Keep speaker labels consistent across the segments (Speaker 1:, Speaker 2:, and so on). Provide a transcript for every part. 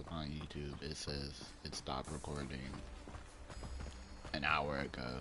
Speaker 1: look on YouTube, it says it stopped recording an hour ago.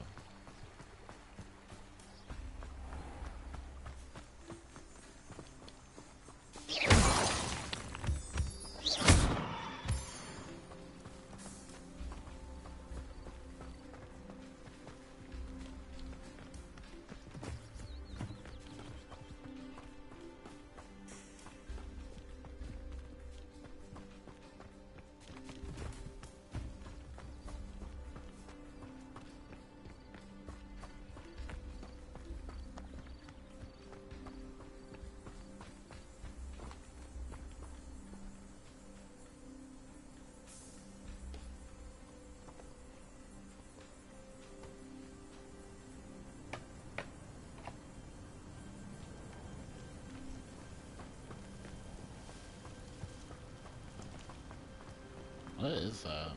Speaker 1: What is that?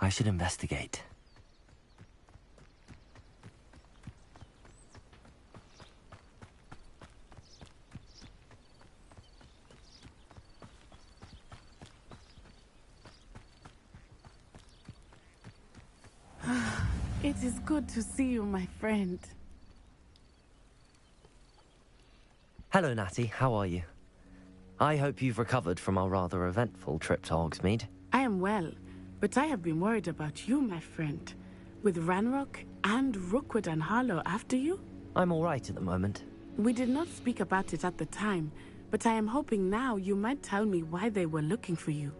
Speaker 2: I should investigate.
Speaker 3: It is good to see you, my friend.
Speaker 2: Hello, Natty. How are you? I hope you've recovered from our rather eventful trip to Hogsmeade.
Speaker 3: I am well, but I have been worried about you, my friend. With Ranrock and Rookwood and Harlow after you?
Speaker 2: I'm all right at the moment.
Speaker 3: We did not speak about it at the time, but I am hoping now you might tell me why they were looking for you.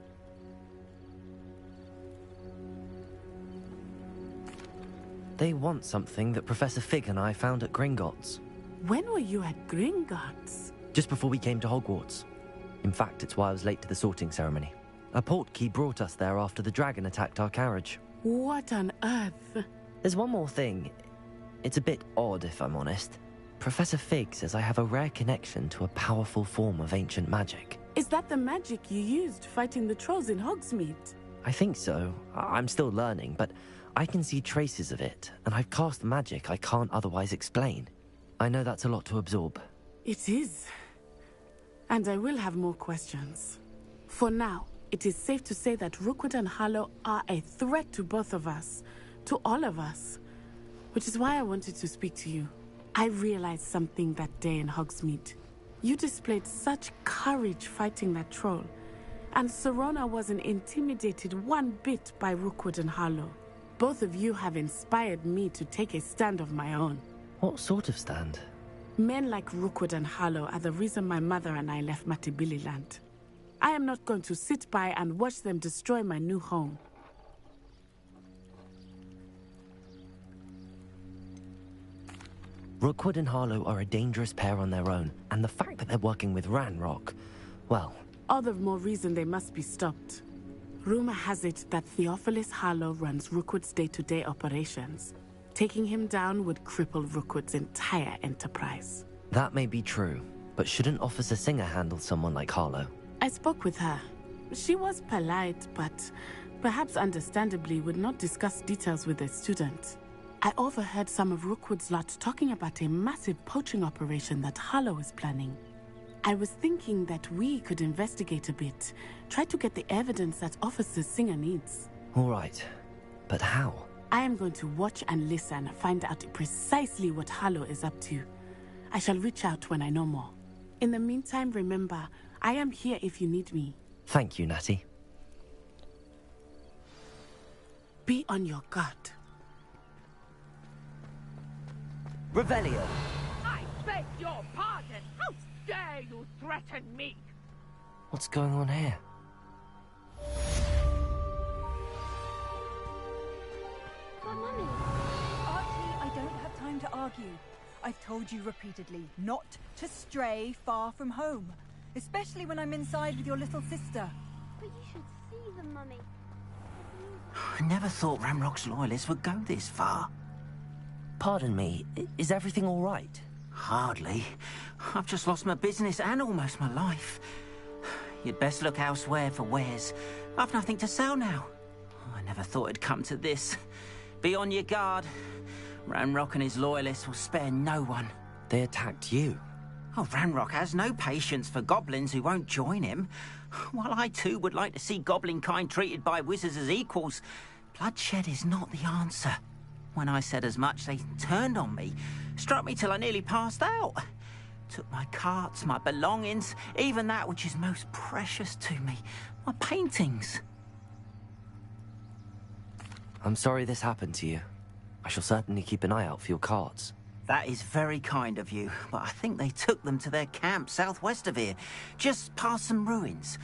Speaker 2: They want something that Professor Fig and I found at Gringotts.
Speaker 3: When were you at Gringotts?
Speaker 2: Just before we came to Hogwarts. In fact, it's why I was late to the sorting ceremony. A portkey brought us there after the dragon attacked our carriage.
Speaker 3: What on earth?
Speaker 2: There's one more thing. It's a bit odd, if I'm honest. Professor Fig says I have a rare connection to a powerful form of ancient magic.
Speaker 3: Is that the magic you used fighting the trolls in Hogsmeade?
Speaker 2: I think so. I'm still learning, but I can see traces of it, and I've cast magic I can't otherwise explain. I know that's a lot to absorb.
Speaker 3: It is. And I will have more questions. For now, it is safe to say that Rookwood and Harlow are a threat to both of us, to all of us. Which is why I wanted to speak to you. I realized something that day in Hogsmeade. You displayed such courage fighting that troll, and Serona wasn't intimidated one bit by Rookwood and Harlow. Both of you have inspired me to take a stand of my own.
Speaker 2: What sort of stand?
Speaker 3: Men like Rookwood and Harlow are the reason my mother and I left Matabeleland. I am not going to sit by and watch them destroy my new home.
Speaker 2: Rookwood and Harlow are a dangerous pair on their own, and the fact that they're working with Ranrock, well...
Speaker 3: All the more reason they must be stopped. Rumor has it that Theophilus Harlow runs Rookwood's day-to-day operations. Taking him down would cripple Rookwood's entire enterprise.
Speaker 2: That may be true, but shouldn't Officer Singer handle someone like Harlow?
Speaker 3: I spoke with her. She was polite, but perhaps understandably would not discuss details with a student. I overheard some of Rookwood's lot talking about a massive poaching operation that Harlow is planning. I was thinking that we could investigate a bit, try to get the evidence that Officer Singer needs.
Speaker 2: All right, but how?
Speaker 3: I am going to watch and listen, find out precisely what Harlow is up to. I shall reach out when I know more. In the meantime, remember, I am here if you need me.
Speaker 2: Thank you, Natty.
Speaker 3: Be on your guard.
Speaker 2: Revelio.
Speaker 4: I beg your pardon! How dare you threaten me?
Speaker 2: What's going on here?
Speaker 5: My mummy.
Speaker 6: Archie, I don't have time to argue. I've told you repeatedly not to stray far from home. Especially when I'm inside with your little sister.
Speaker 5: But you should see them, Mummy.
Speaker 7: I never thought Ramrock's loyalists would go this far.
Speaker 2: Pardon me, is everything all right?
Speaker 7: Hardly. I've just lost my business and almost my life. You'd best look elsewhere for wares. I've nothing to sell now. I never thought it'd come to this. Be on your guard. Ranrock and his loyalists will spare no one.
Speaker 2: They attacked you.
Speaker 7: Oh, Ranrock has no patience for goblins who won't join him. While I too would like to see goblin kind treated by wizards as equals, bloodshed is not the answer. When I said as much, they turned on me, struck me till I nearly passed out. Took my carts, my belongings, even that which is most precious to me, my paintings.
Speaker 2: I'm sorry this happened to you. I shall certainly keep an eye out for your carts.
Speaker 7: That is very kind of you, but I think they took them to their camp southwest of here, just past some ruins.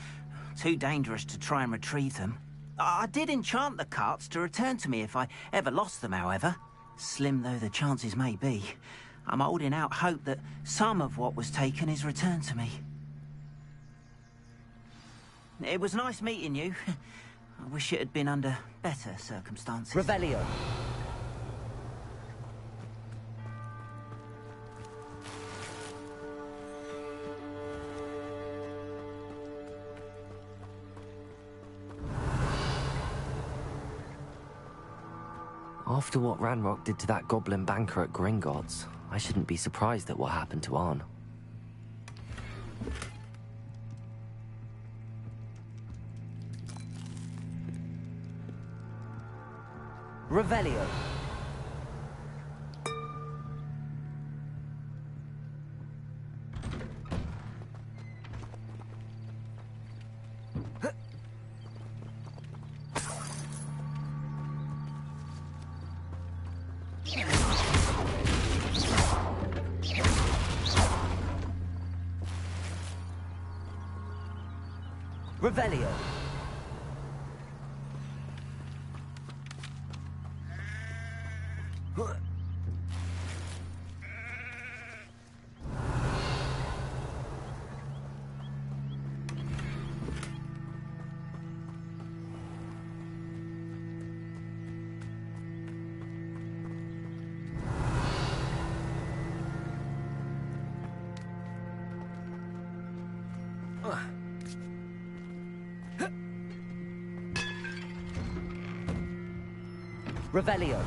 Speaker 7: Too dangerous to try and retrieve them. I did enchant the carts to return to me if I ever lost them, however. Slim though the chances may be, I'm holding out hope that some of what was taken is returned to me. It was nice meeting you. I wish it had been under better circumstances.
Speaker 2: Revelio. After what Ranrock did to that goblin banker at Gringotts, I shouldn't be surprised at what happened to Arn. Revelio. Revelio. Revelio.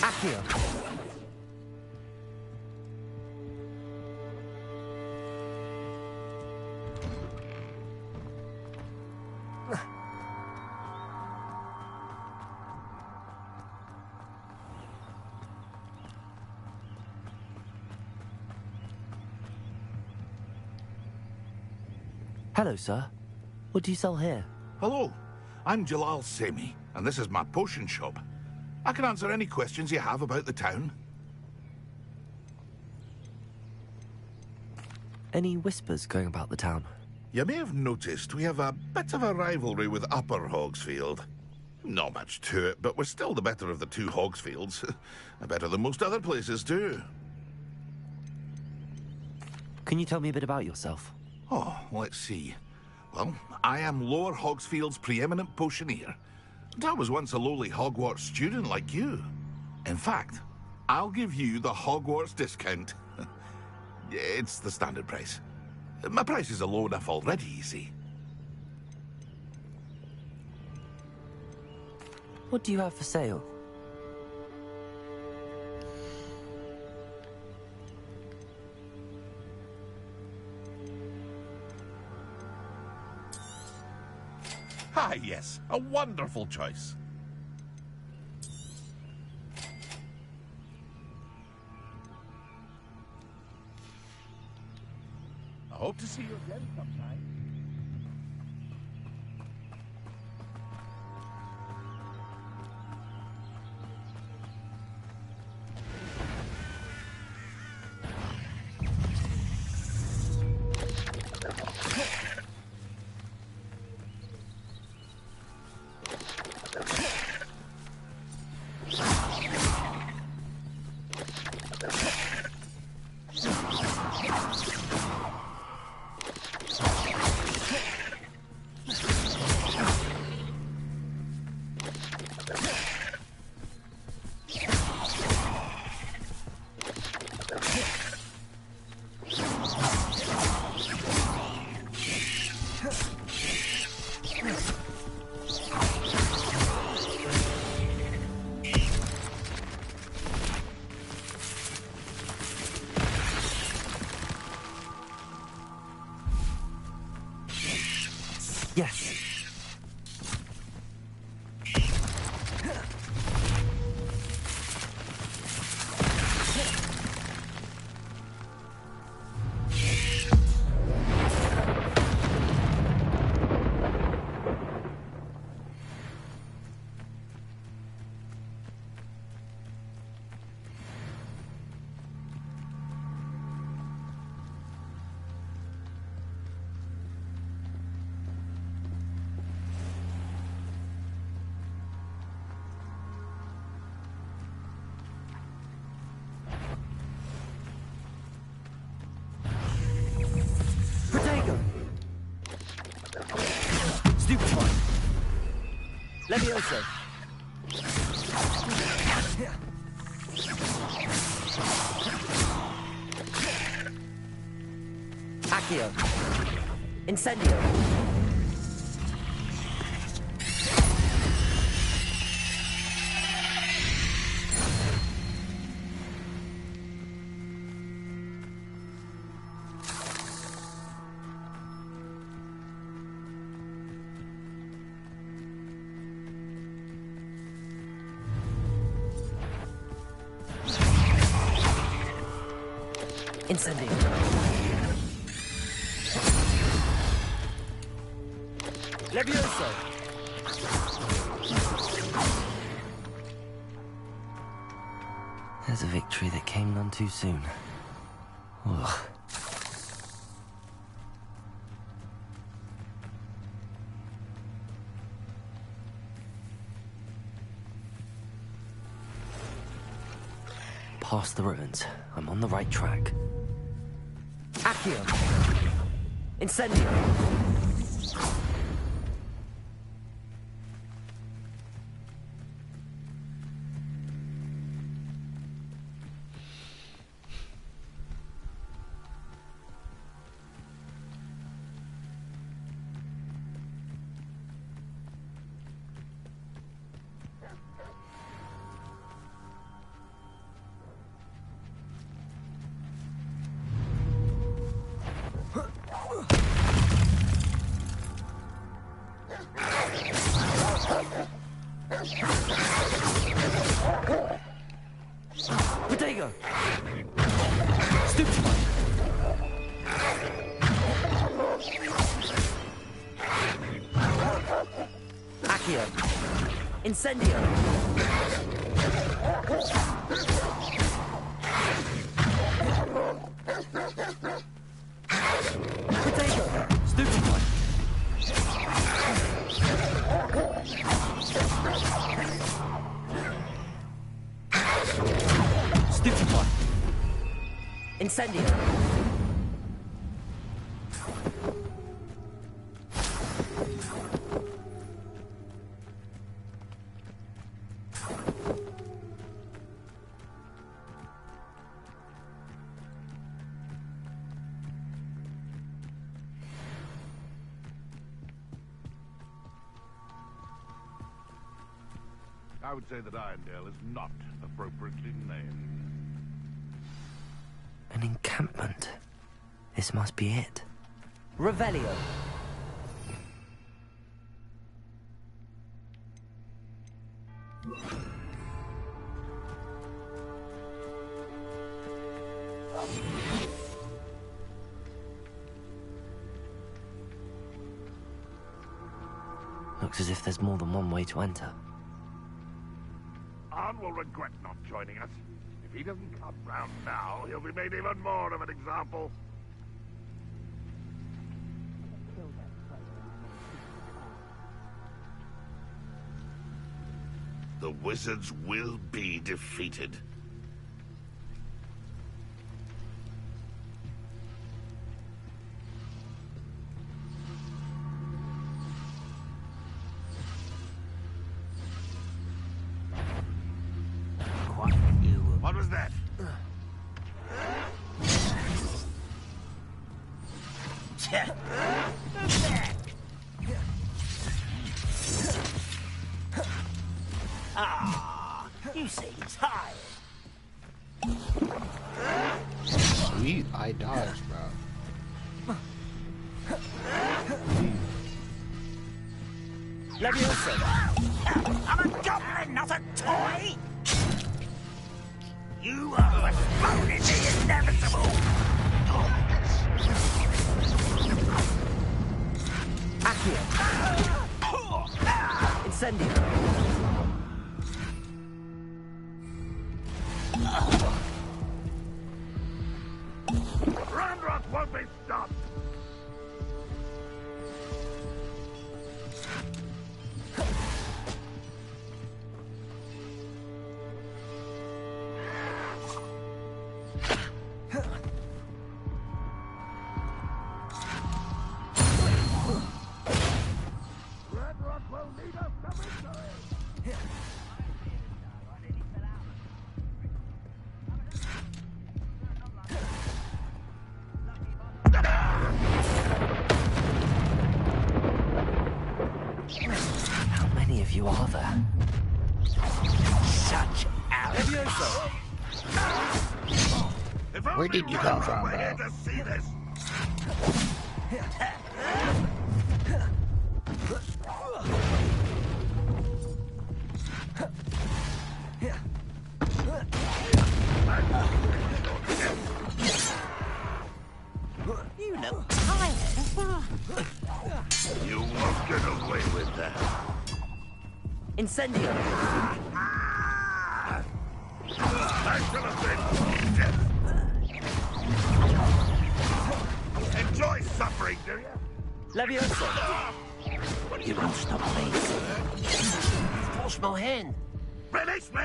Speaker 2: Accio. Hello, sir. What do you sell here?
Speaker 8: Hello, I'm Jalal Semi, and this is my potion shop. I can answer any questions you have about the town.
Speaker 2: Any whispers going about the town?
Speaker 8: You may have noticed we have a bit of a rivalry with Upper Hogsfield. Not much to it, but we're still the better of the two Hogsfields. Better than most other places, too.
Speaker 2: Can you tell me a bit about yourself?
Speaker 8: Oh, let's see. Well, I am Lower Hogsfield's preeminent potioneer. And I was once a lowly Hogwarts student like you. In fact, I'll give you the Hogwarts discount. It's the standard price. My prices are low enough already, you see.
Speaker 2: What do you have for sale?
Speaker 8: Ah, yes. A wonderful choice. I hope to see you again sometime.
Speaker 2: Yes. Stupefy. Levioso. Accio. Incendio. Incendio. Levioso. There's a victory that came none too soon. Ugh. Past the ruins. I'm on the right track. Accio. Incendio. Protego! Stupefy! Accio! Incendio! Protego! Stupefy! Stupefy! Incendio!
Speaker 8: I would say that Irondale is not appropriately named.
Speaker 2: An encampment. This must be it. Revelio. Looks as if there's more than one way to enter.
Speaker 9: Arn will regret not joining us. If he doesn't come round now, he'll be made even more of an example. The wizards will be defeated. What was that?
Speaker 7: Ah, you seem tired.
Speaker 1: Sweet, I dodged, bro.
Speaker 7: I'm a goblin, not a toy! You are postponing the inevitable!
Speaker 2: Incendio!
Speaker 9: Ranrock won't be stopped! Ranrock will lead us to victory!
Speaker 2: How many of you are there?
Speaker 7: Such arrogance!
Speaker 1: Where did you come from,
Speaker 9: We're here
Speaker 1: bro?
Speaker 9: to see this!
Speaker 7: You look tired.
Speaker 9: You won't get away with that.
Speaker 2: Incendio!
Speaker 9: That should have been enjoy suffering, do you?
Speaker 2: Levioso!
Speaker 7: You won't stop me. Force my hand.
Speaker 9: Release me!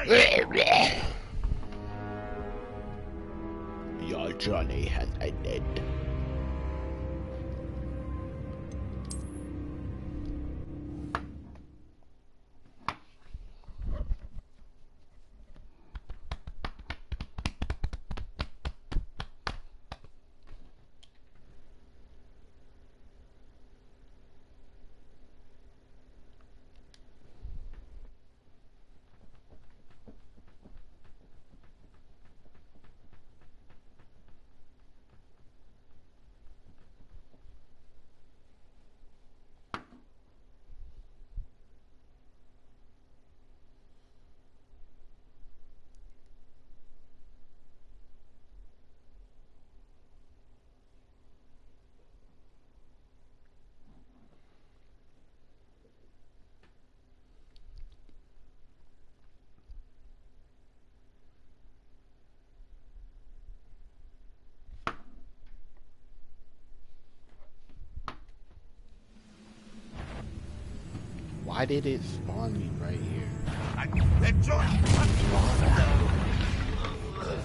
Speaker 1: Your journey has ended. Why did it spawn me right here?
Speaker 9: Enjoy!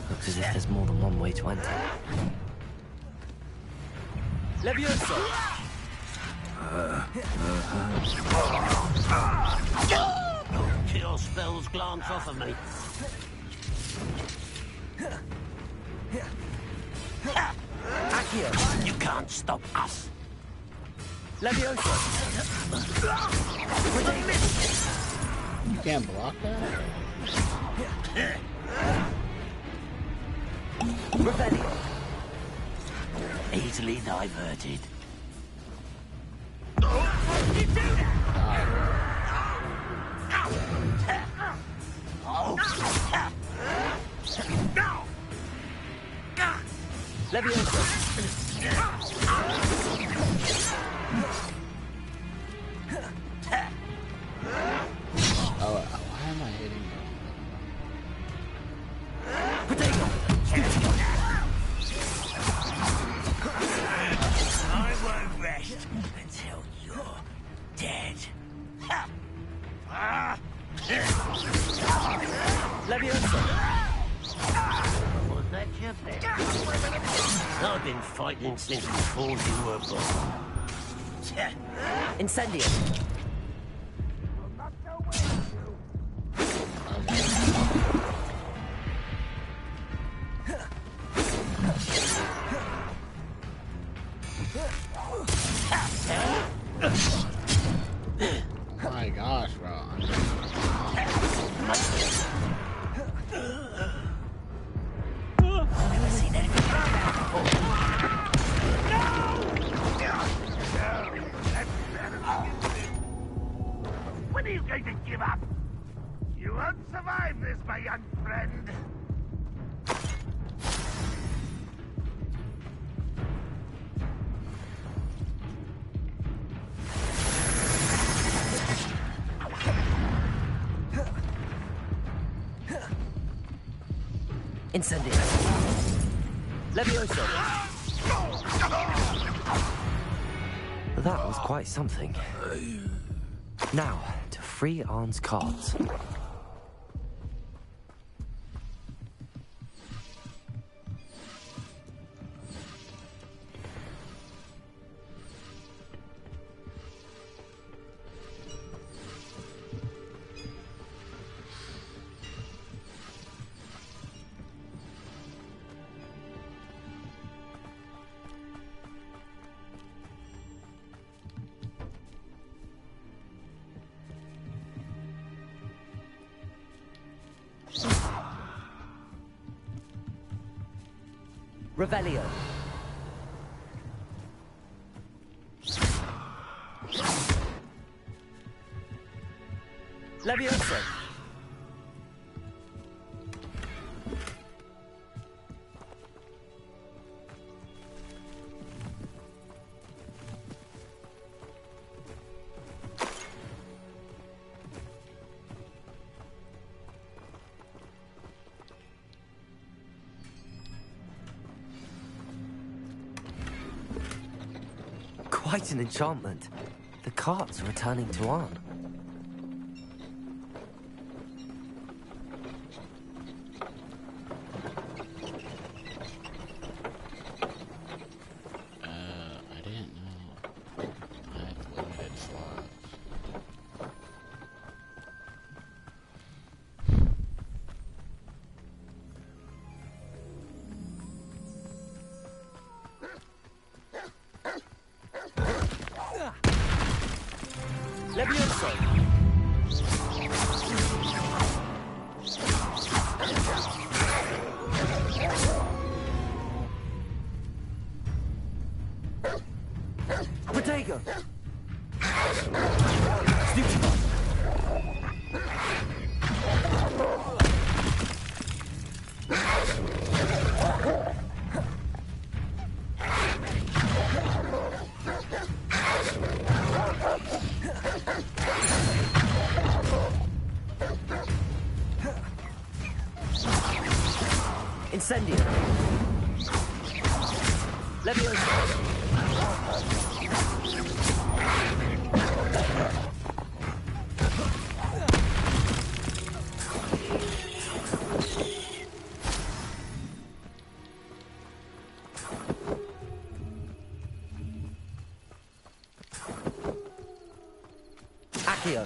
Speaker 2: Looks as if there's more than one way to enter. Levioso!
Speaker 7: Cure spells glance off of me.
Speaker 2: Accio!
Speaker 7: You can't stop us.
Speaker 2: Levioso!
Speaker 1: You can't block that?
Speaker 2: Revelio!
Speaker 7: Easily diverted.
Speaker 2: Levioso!
Speaker 10: Was that your bet? I've been fighting since before you were born.
Speaker 2: Incendio.
Speaker 1: Oh my gosh, bro.
Speaker 10: Never seen anything like that before.
Speaker 9: When are you going to give up? You won't survive this, my young friend.
Speaker 2: Incendio. Levioso. That was quite something. Now, to free Arn's cards. Revelio. Levioso. Quite an enchantment. The carts are returning to Arn.
Speaker 1: I didn't know. I have limited slots.
Speaker 2: Levioso. Protego. Stupefy. Incendio. Levioso. Accio.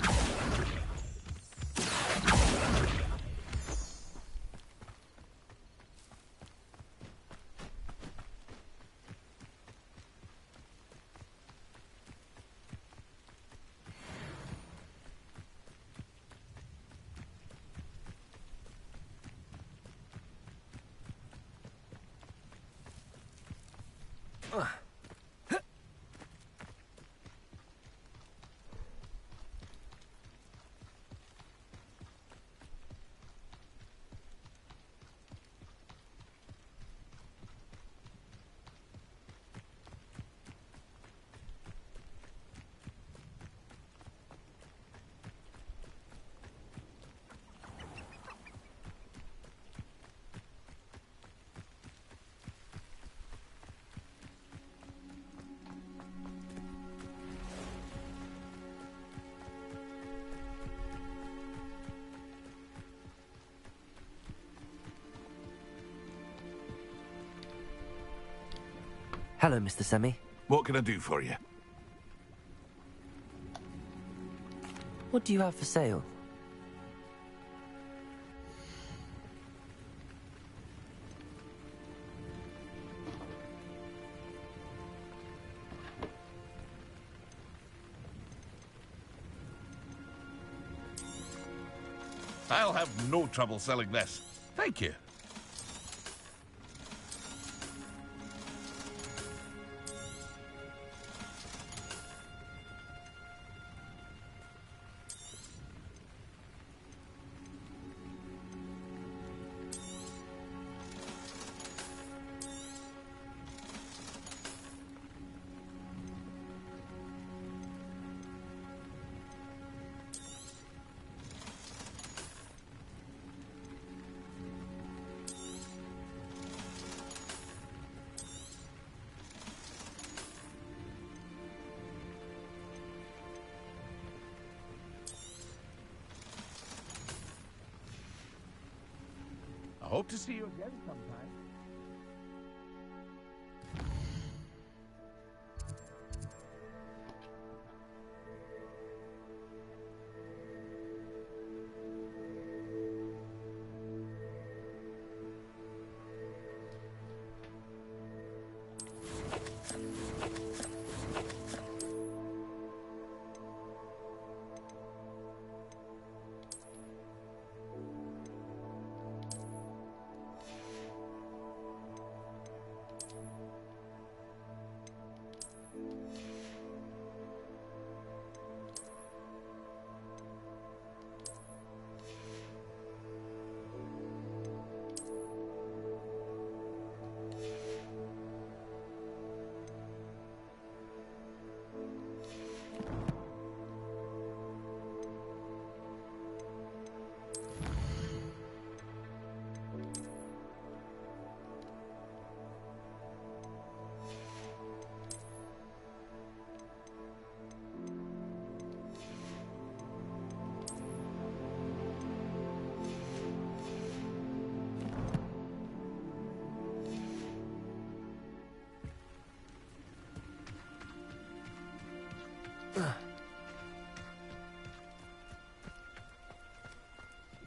Speaker 2: Hello, Mr. Semi.
Speaker 8: What can I do for you?
Speaker 2: What do you have for sale?
Speaker 9: I'll have no trouble selling this. Thank you. I hope to see you again sometime.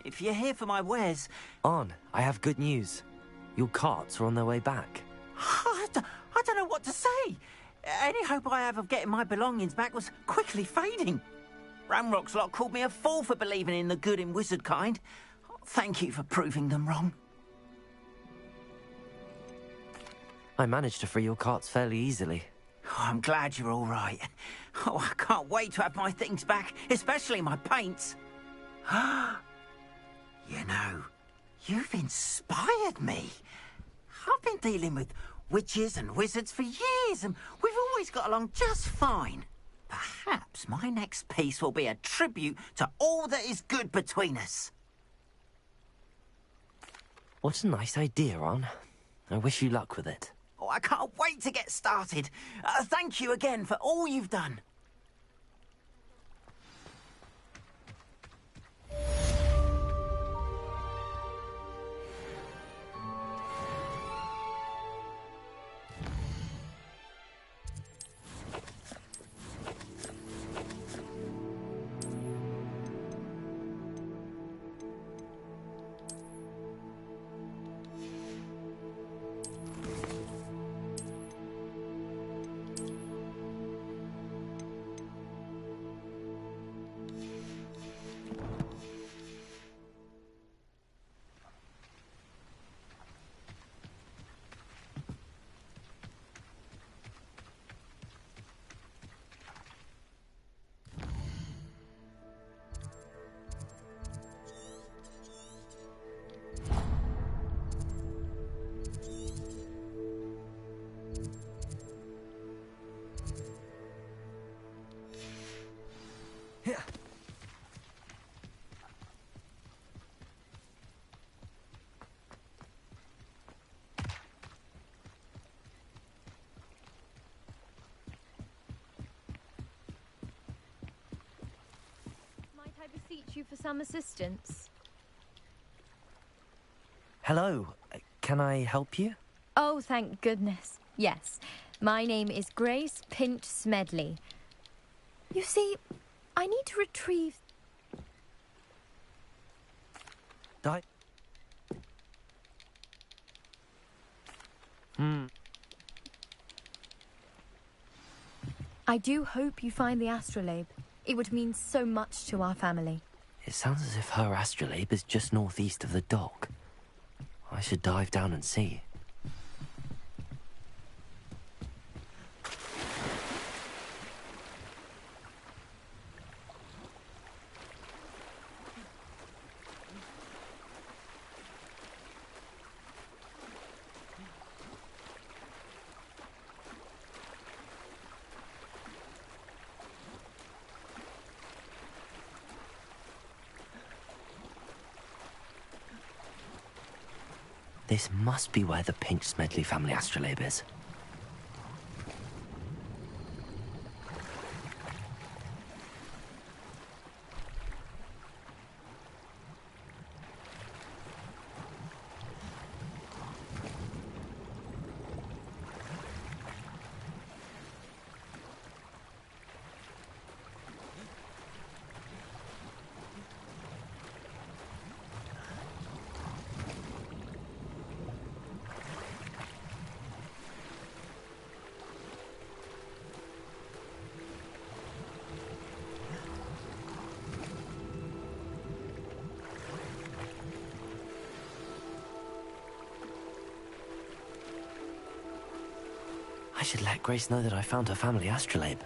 Speaker 7: If you're here for my wares...
Speaker 2: On, I have good news. Your carts are on their way back.
Speaker 7: I don't know what to say. Any hope I have of getting my belongings back was quickly fading. Ramrock's lot called me a fool for believing in the good in wizard kind. Thank you for proving them wrong.
Speaker 2: I managed to free your carts fairly easily.
Speaker 7: Oh, I'm glad you're all right. Oh, I can't wait to have my things back, especially my paints. You know, you've inspired me. I've been dealing with witches and wizards for years, and we've always got along just fine. Perhaps my next piece will be a tribute to all that is good between us.
Speaker 2: What a nice idea, On. I wish you luck with it.
Speaker 7: Oh, I can't wait to get started. Thank you again for all you've done.
Speaker 11: Might I beseech you for some assistance?
Speaker 2: Hello. Can I help you?
Speaker 11: Oh, thank goodness. Yes. My name is Grace Pinch Smedley. You see, I need to retrieve... I do hope you find the astrolabe. It would mean so much to our family.
Speaker 2: It sounds as if her astrolabe is just northeast of the dock. I should dive down and see. This must be where the Pinch Smedley family astrolabe is. I should let Grace know that I found her family astrolabe.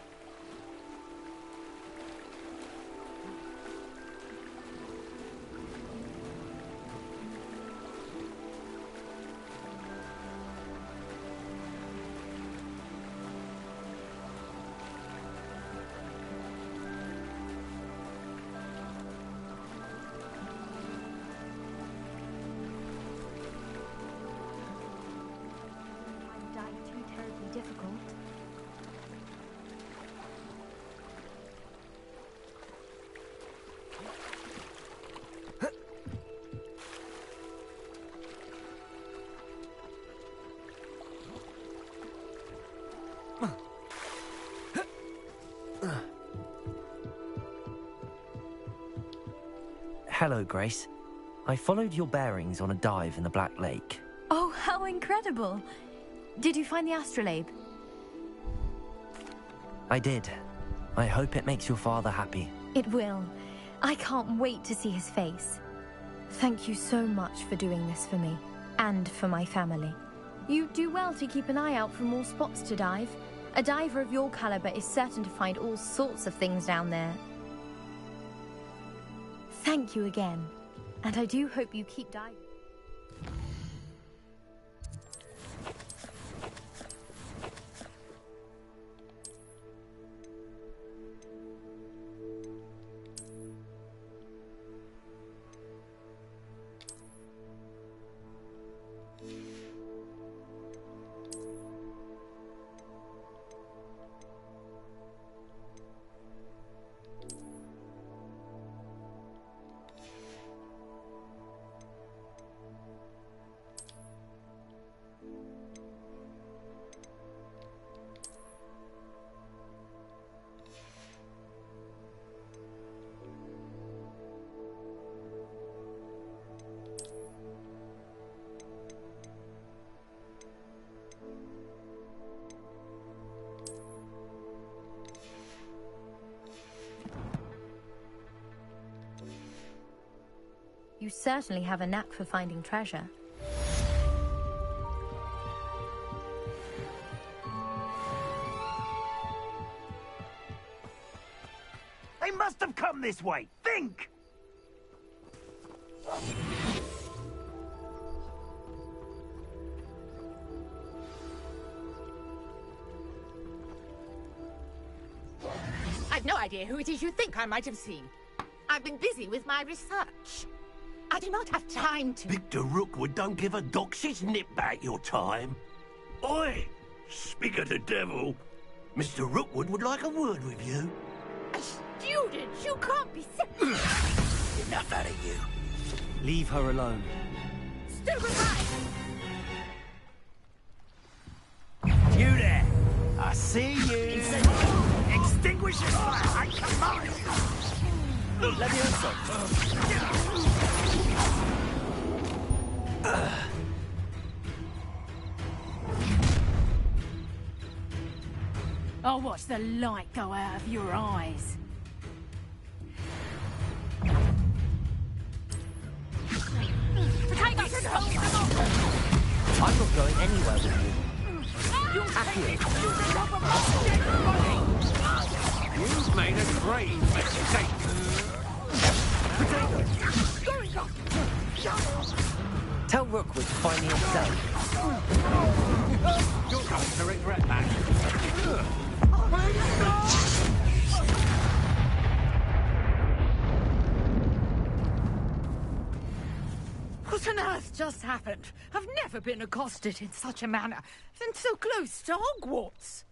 Speaker 2: Hello, Grace. I followed your bearings on a dive in the Black Lake.
Speaker 11: Oh, how incredible! Did you find the astrolabe?
Speaker 2: I did. I hope it makes your father happy.
Speaker 11: It will. I can't wait to see his face. Thank you so much for doing this for me, and for my family. You do well to keep an eye out for more spots to dive. A diver of your caliber is certain to find all sorts of things down there. Thank you again, and I do hope you keep diving. You certainly have a knack for finding treasure.
Speaker 10: They must have come this way. Think!
Speaker 4: I've no idea who it is you think I might have seen. I've been busy with my research. I do not have time to...
Speaker 10: Victor Rookwood don't give a doxy's nip back your time. Oi! Speak of the devil. Mr. Rookwood would like a word with you.
Speaker 4: A student? You can't be...
Speaker 10: Enough out of you.
Speaker 2: Leave her alone.
Speaker 4: Stupid right!
Speaker 10: You there! wishing I command you.
Speaker 2: Levioso!
Speaker 12: I'll watch the light go out of your eyes. Take us home!
Speaker 2: I'm not going anywhere with you.
Speaker 10: You've made a grave mistake.
Speaker 2: Tell Rookwood to find me himself.
Speaker 10: You're going to regret that.
Speaker 4: What on earth just happened? I've never been accosted in such a manner, and so close to Hogwarts.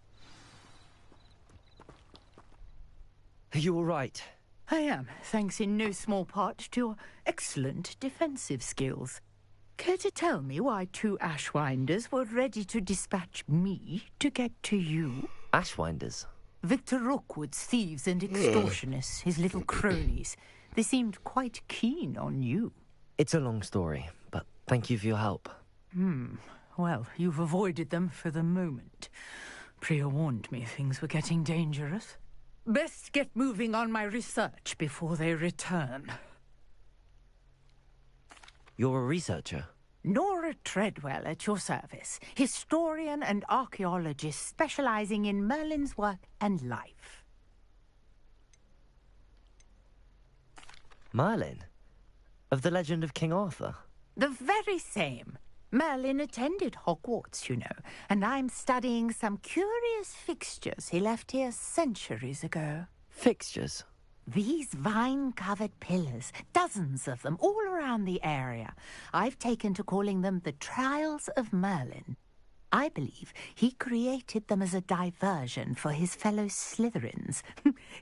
Speaker 2: Are you all right?
Speaker 4: I am, thanks in no small part to your excellent defensive skills. Care to tell me why 2 Ashwinders were ready to dispatch me to get to you?
Speaker 2: Ashwinders?
Speaker 4: Victor Rookwood's thieves and extortionists, his little cronies. They seemed quite keen on you.
Speaker 2: It's a long story, but thank you for your help.
Speaker 4: Well, you've avoided them for the moment. Priya warned me things were getting dangerous. Best get moving on my research before they return.
Speaker 2: You're a researcher?
Speaker 4: Nora Treadwell at your service, historian and archaeologist specializing in Merlin's work and life.
Speaker 2: Merlin? Of the legend of King Arthur?
Speaker 4: The very same. Merlin attended Hogwarts, you know, and I'm studying some curious fixtures he left here centuries ago.
Speaker 2: Fixtures?
Speaker 4: These vine-covered pillars, dozens of them, all around the area. I've taken to calling them the Trials of Merlin. I believe he created them as a diversion for his fellow Slytherins.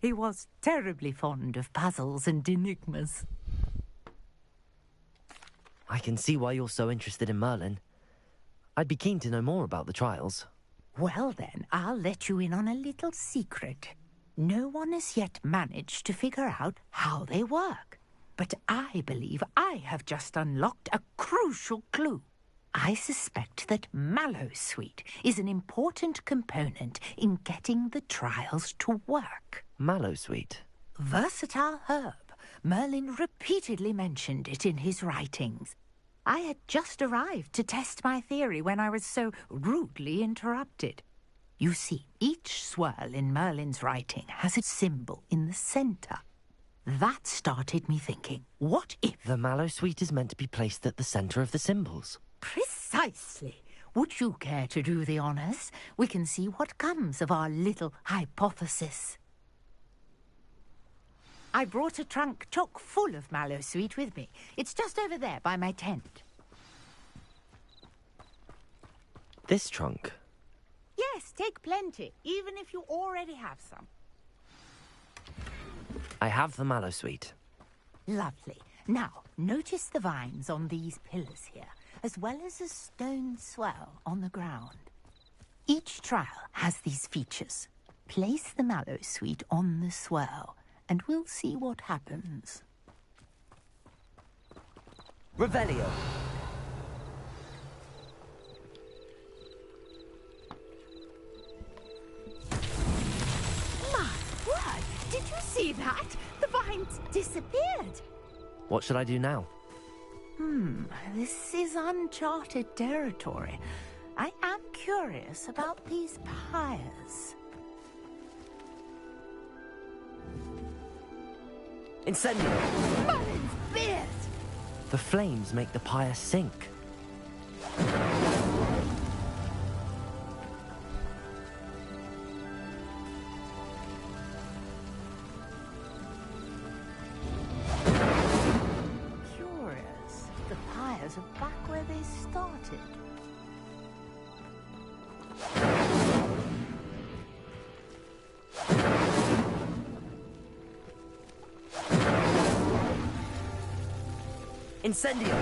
Speaker 4: He was terribly fond of puzzles and enigmas.
Speaker 2: I can see why you're so interested in Merlin. I'd be keen to know more about the trials.
Speaker 4: Well then, I'll let you in on a little secret. No one has yet managed to figure out how they work. But I believe I have just unlocked a crucial clue. I suspect that Mallowsweet is an important component in getting the trials to work.
Speaker 2: Mallowsweet?
Speaker 4: Versatile herb. Merlin repeatedly mentioned it in his writings. I had just arrived to test my theory when I was so rudely interrupted. You see, each swirl in Merlin's writing has a symbol in the center. That started me thinking, what if...
Speaker 2: The Mallowsweet is meant to be placed at the center of the symbols.
Speaker 4: Precisely. Would you care to do the honors? We can see what comes of our little hypothesis. I brought a trunk chock full of Mallowsweet with me. It's just over there by my tent.
Speaker 2: This trunk?
Speaker 4: Yes, take plenty, even if you already have some.
Speaker 2: I have the Mallowsweet.
Speaker 4: Lovely. Now, notice the vines on these pillars here, as well as a stone swell on the ground. Each trial has these features. Place the Mallowsweet on the swell, and we'll see what happens.
Speaker 2: Revelio.
Speaker 4: My word! Did you see that? The vines disappeared.
Speaker 2: What should I do now?
Speaker 4: This is uncharted territory. I am curious about these pyres.
Speaker 2: Incendio!
Speaker 4: Merlin's beard!
Speaker 2: The flames make the pyre sink.
Speaker 4: Curious. The pyres are back where they started.
Speaker 2: Incendio!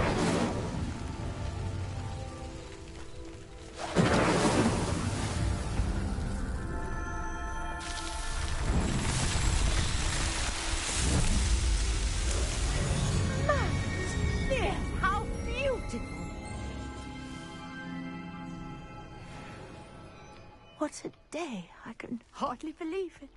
Speaker 4: What a day. I can hardly believe it.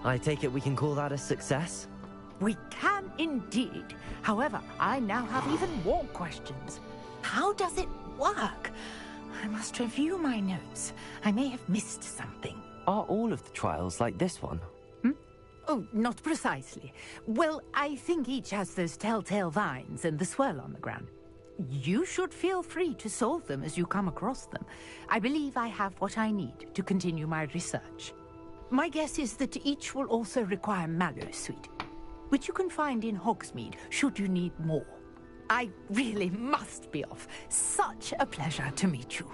Speaker 2: I take it we can call that a success?
Speaker 4: We can indeed. However, I now have even more questions. How does it work? I must review my notes. I may have missed something.
Speaker 2: Are all of the trials like this one?
Speaker 4: Oh, not precisely. Well, I think each has those telltale vines and the swirl on the ground. You should feel free to solve them as you come across them. I believe I have what I need to continue my research. My guess is that each will also require mallow sweet, which you can find in Hogsmeade should you need more. I really must be off. Such a pleasure to meet you.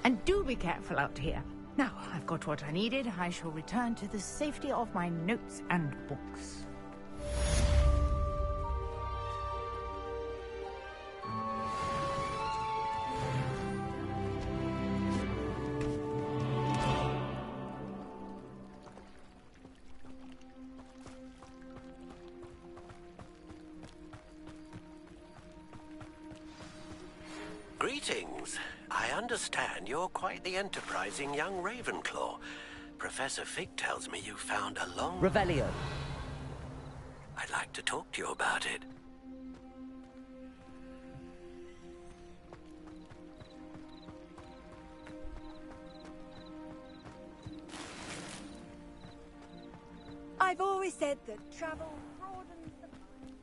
Speaker 4: And do be careful out here. Now, I've got what I needed. I shall return to the safety of my notes and books.
Speaker 10: Greetings. I understand you're quite the enterprising young Ravenclaw. Professor Fig tells me you found a long...
Speaker 2: Revelio.
Speaker 10: I'd like to talk to you about it.
Speaker 6: I've always said that travel broadens the mind.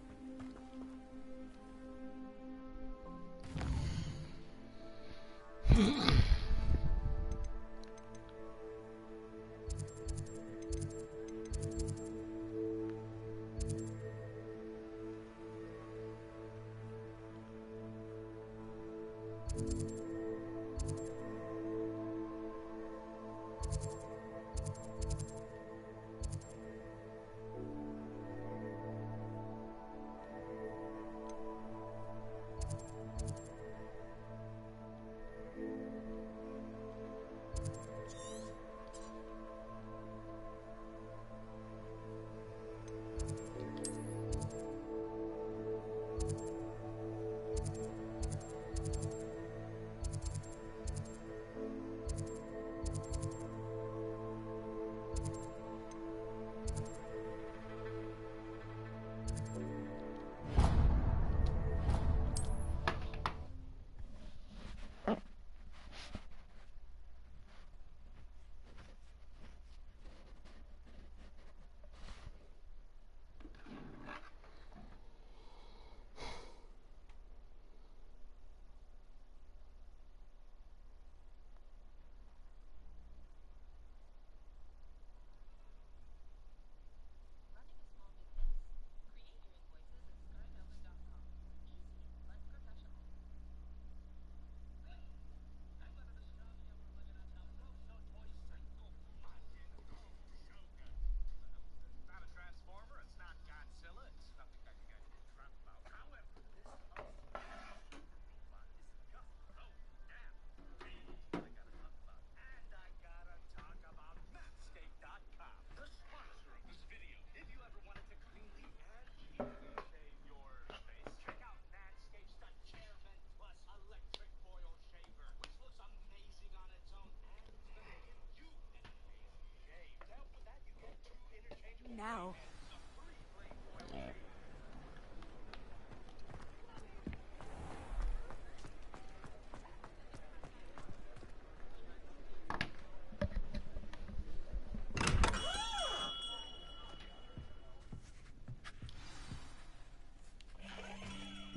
Speaker 6: Now.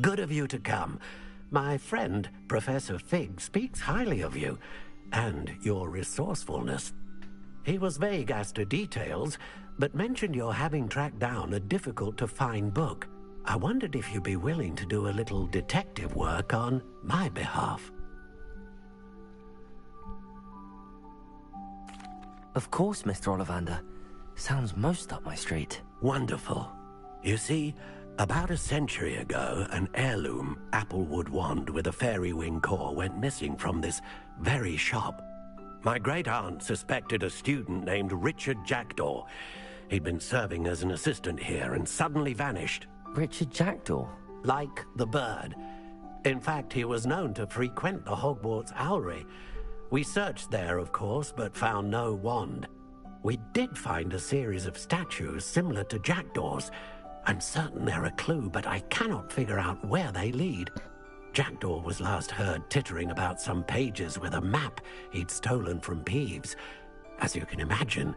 Speaker 10: Good of you to come. My friend, Professor Fig, speaks highly of you and your resourcefulness. He was vague as to details, but mentioned your having tracked down a difficult-to-find book. I wondered if you'd be willing to do a little detective work on my behalf.
Speaker 2: Of course, Mr. Ollivander. Sounds most up my street.
Speaker 10: Wonderful. You see, about a century ago, an heirloom applewood wand with a fairy wing core went missing from this very shop. My great-aunt suspected a student named Richard Jackdaw. He'd been serving as an assistant here and suddenly vanished.
Speaker 2: Richard Jackdaw?
Speaker 10: Like the bird. In fact, he was known to frequent the Hogwarts Owlry. We searched there, of course, but found no wand. We did find a series of statues similar to Jackdaw's. I'm certain they're a clue, but I cannot figure out where they lead. Jackdaw was last heard tittering about some pages with a map he'd stolen from Peeves. As you can imagine,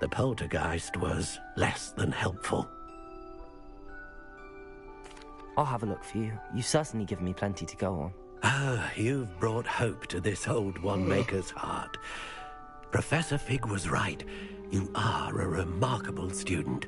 Speaker 10: the poltergeist was less than helpful.
Speaker 2: I'll have a look for you. You've certainly given me plenty to go on.
Speaker 10: Ah, you've brought hope to this old one-maker's heart. Professor Fig was right. You are a remarkable student.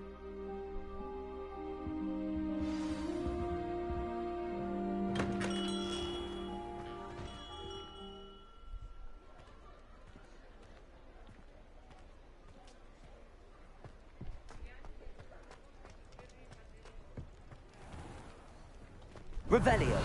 Speaker 2: Revelio.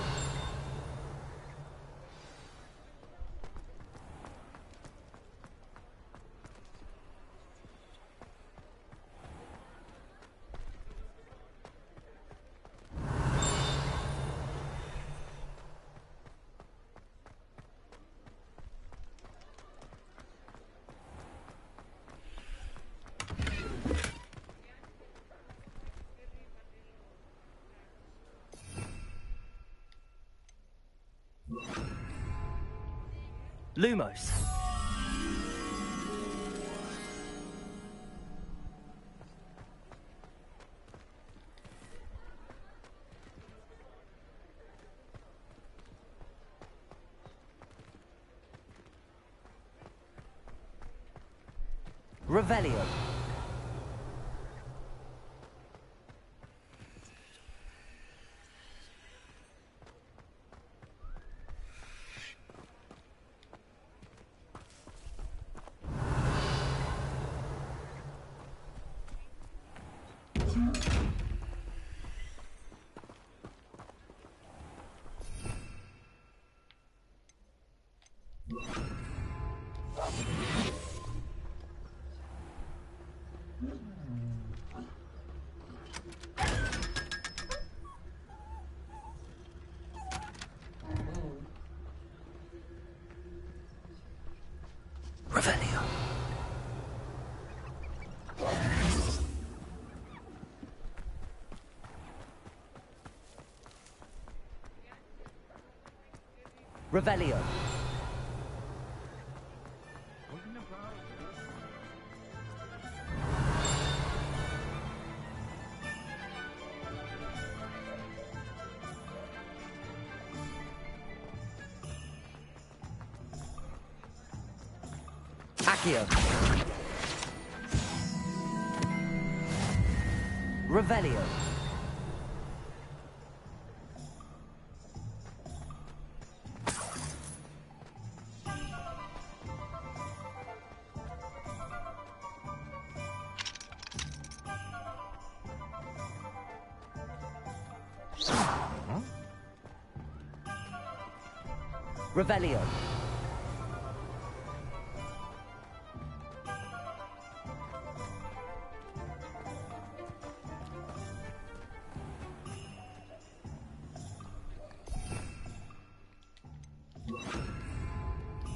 Speaker 2: Lumos. Revelio. Revelio. Revelio. Accio. Revelio. Revelio.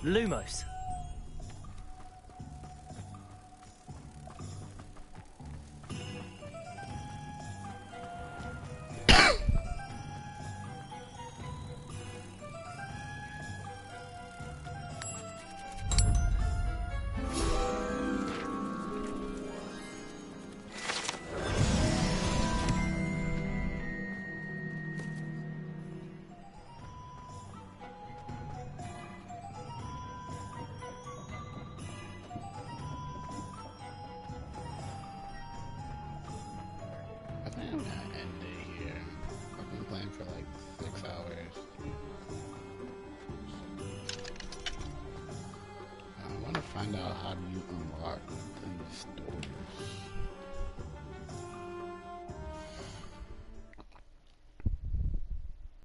Speaker 2: Lumos.
Speaker 1: For like 6 hours. I want to find out how do you unlock these doors.